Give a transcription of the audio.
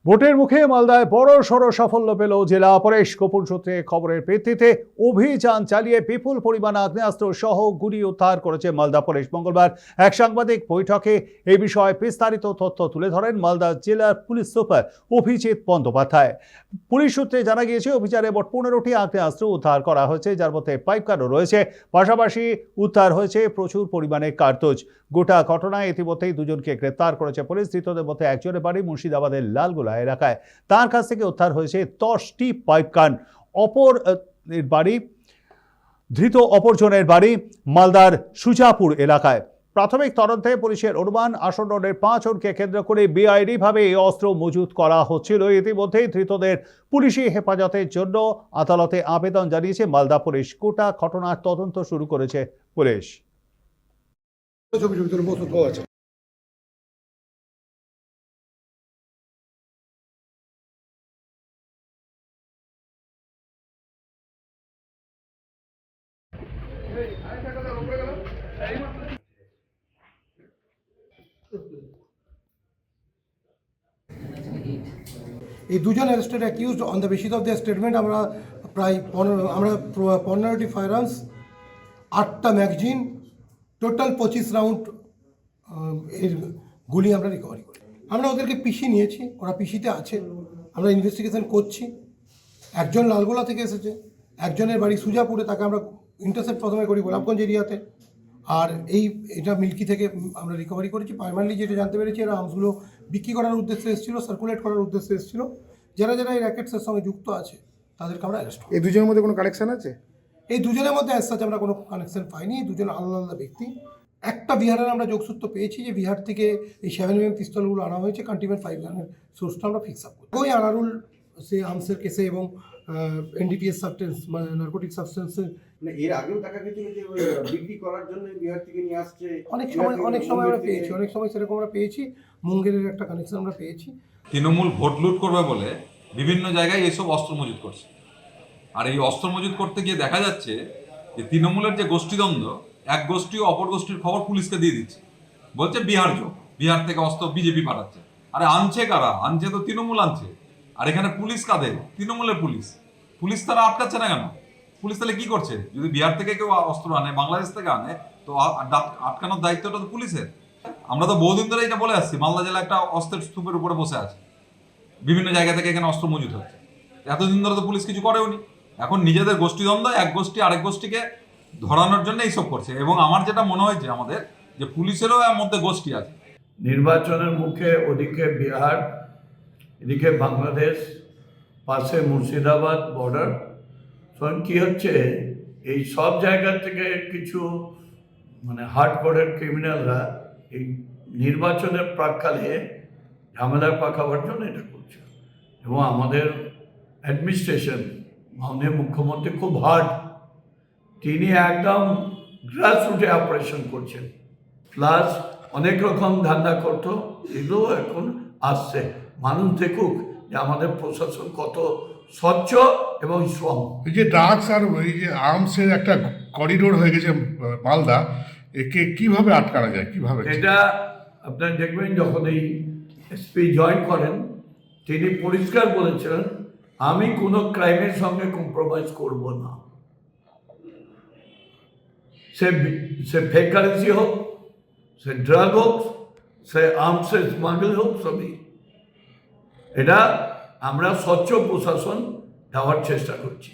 ভোটের মুখে মালদায় বড় সড় সাফল্য পেল জেলা পুলিশ। গোপন সূত্রে খবরের ভিত্তিতে অভিযান চালিয়ে বিপুল পরিমাণ আগ্নেয়াস্ত্র সহ গুলি উদ্ধার করেছে মালদা পুলিশ। মঙ্গলবার এক সাংবাদিক বৈঠকে এই বিষয়ে বিস্তারিত তথ্য তুলে ধরেন মালদা জেলার police super Abhijit Bandyopadhyay. Police সূত্রে জানা গিয়েছে, অভিযানে মোট 15টি আগ্নেয়াস্ত্র উদ্ধার করা হয়েছে, যার মধ্যে পাইপকানও রয়েছে। পাশাপাশি উদ্ধার হয়েছে প্রচুর পরিমাণে কার্তুজ। গোটা ঘটনায় ইতিমধ্যেই দুজনকে গ্রেপ্তার করেছে পুলিশ। ধৃতদের মধ্যে একজনের বাড়ি মুর্শিদাবাদের লালগোলা এলাকায়। তার কাছ থেকে উদ্ধার হয়েছে 10টি পাইপকান। ধৃত অপরজনের বাড়ি মালদার সুজাপুর এলাকায়। প্রাথমিক তদন্তে পুলিশের অনুমান, আসন্ন 5 জনকে কেন্দ্র করে বেআইনি ভাবে এই অস্ত্র মজুত করা হচ্ছিল। ইতিমধ্যেই ধৃতদের পুলিশি হেফাজতের জন্য আদালতে আবেদন জানিয়েছে মালদা পুলিশ। গোটা ঘটনার তদন্ত শুরু করেছে পুলিশ। এই দুজন arrested accused on the basis of their statement আমরা প্রায় 15টি ফায়ার আর্মস, 8টা ম্যাগাজিন, টোটাল 25 রাউন্ড এর গুলি আমরা রিকভারি করি। আমরা ওদেরকে পিসি নিয়েছি, ওরা পিসিতে আছে, আমরা ইনভেস্টিগেশন করছি। একজন লালগোলা থেকে এসেছে, একজনের বাড়ি সুজাপুরে, তাকে আমরা ইন্টারসেপ্ট প্রথমে করি গোলাপগঞ্জ এরিয়াতে। আর এটা মিল্কি থেকে আমরা রিকভারি করেছি। প্রাইমারিলি যেটা জানতে পেরেছি, এরা আর্মসগুলো বিক্রি করার উদ্দেশ্যে এসেছিল, সার্কুলেট করার উদ্দেশ্যে এসেছিল। যারা যারা এই র্যাকেটসের সঙ্গে যুক্ত আছে তাদেরকে আমরা অ্যারেস্ট করি। এই দুজনের মধ্যে কোনো কানেকশন আছে? এই দুজনের মধ্যে অ্যাজ সাচ আমরা কোনো কানেকশন পাইনি। দুজন আলাদা আলাদা ব্যক্তি। একটা বিহারের আমরা যোগসূত্র পেয়েছি, যে বিহার থেকে এই 7mm পিস্তলগুলো আনা হয়েছে। কন্টিমেন্ট 5 গানের সোর্সটা আমরা ফিক্স আপ করি। ওই আনারুল সে আর্মসের কেসে এবং এনডিপিএস সাবস্টেন্স মানে নার্কোটিক সাবস্টেন্সের এর আগেও টাকা কেটে বিক্রি করার জন্য বিহার থেকে নিয়ে আসছে। অনেক সময় আমরা পেয়েছি, অনেক সময় সেরকম আমরা পেয়েছি। মুঙ্গেরের একটা কানেকশন আমরা পেয়েছি। তৃণমূল ভোট লুট করবে বলে বিভিন্ন জায়গায় এসব অস্ত্র মজুত করছে। আর এই অস্ত্র মজুত করতে গিয়ে দেখা যাচ্ছে যে তৃণমূলের যে গোষ্ঠীদ্বন্দ্ব, এক গোষ্ঠী অপর গোষ্ঠীর খবর পুলিশকে দিয়ে দিচ্ছে, বলছে বিহার থেকে অস্ত্র বিজেপি পাঠাচ্ছে। আরে আনছে কারা? আনছে তো তৃণমূল আনছে। আর এখানে পুলিশ কাদের? তৃণমূলের পুলিশ তারা আটকাচ্ছে না কেন? পুলিশ তাহলে কি করছে? যদি বিহার থেকে কেউ অস্ত্র আনে, বাংলাদেশ থেকে আনে, তো আটকানোর দায়িত্বটা তো পুলিশের। আমরা তো বহুদিন ধরে এটা বলে আসছি, মালদা জেলা একটা অস্ত্রের স্তূপের উপরে বসে আছে, বিভিন্ন জায়গা থেকে এখানে অস্ত্র মজুত হচ্ছে। এতদিন ধরে তো পুলিশ কিছু করেওনি। এখন নিজেদের গোষ্ঠীদ্বন্দ্ব, এক গোষ্ঠী আরেক গোষ্ঠীকে ধরানোর জন্য এইসব করছে। এবং আমার যেটা মনে হয়েছে আমাদের, যে পুলিশেরও এর মধ্যে গোষ্ঠী আছে। নির্বাচনের মুখে ওদিকে বিহার, এদিকে বাংলাদেশ, পাশে মুর্শিদাবাদ বর্ডার। তখন কী হচ্ছে, এই সব জায়গা থেকে কিছু হার্ডকোরের ক্রিমিনালরা এই নির্বাচনের প্রাক্কালে ঝামেলা পাকাবার জন্য এটা করছে। এবং আমাদের অ্যাডমিনিস্ট্রেশন, মাননীয় মুখ্যমন্ত্রী খুব হার্ড, তিনি একদম গ্রাসরুটে অপারেশন করছেন। প্লাস অনেক রকম ধান্দা করতো, এগুলো এখন আসছে। মানুষ দেখুক যে আমাদের প্রশাসন কত স্বচ্ছ এবং স্ট্রং। এই যে ড্রাগস আর এই যে আর্মসের একটা করিডোর হয়ে গেছে মালদা, একে কিভাবে আটকানো যায়? কিভাবে? এটা আপনারা দেখবেন, যখন এই এসপি জয়েন করেন, তিনি পরিষ্কার বলেছিলেন, আমি কোনো ক্রাইমের সঙ্গে কম্প্রোমাইজ করব না। সে ফেক কারেন্সি হোক, সে ড্রাগ হোক, সে আর্মসের স্মাগল হোক, সবই। এটা আমরা স্বচ্ছ প্রশাসন দেওয়ার চেষ্টা করছি।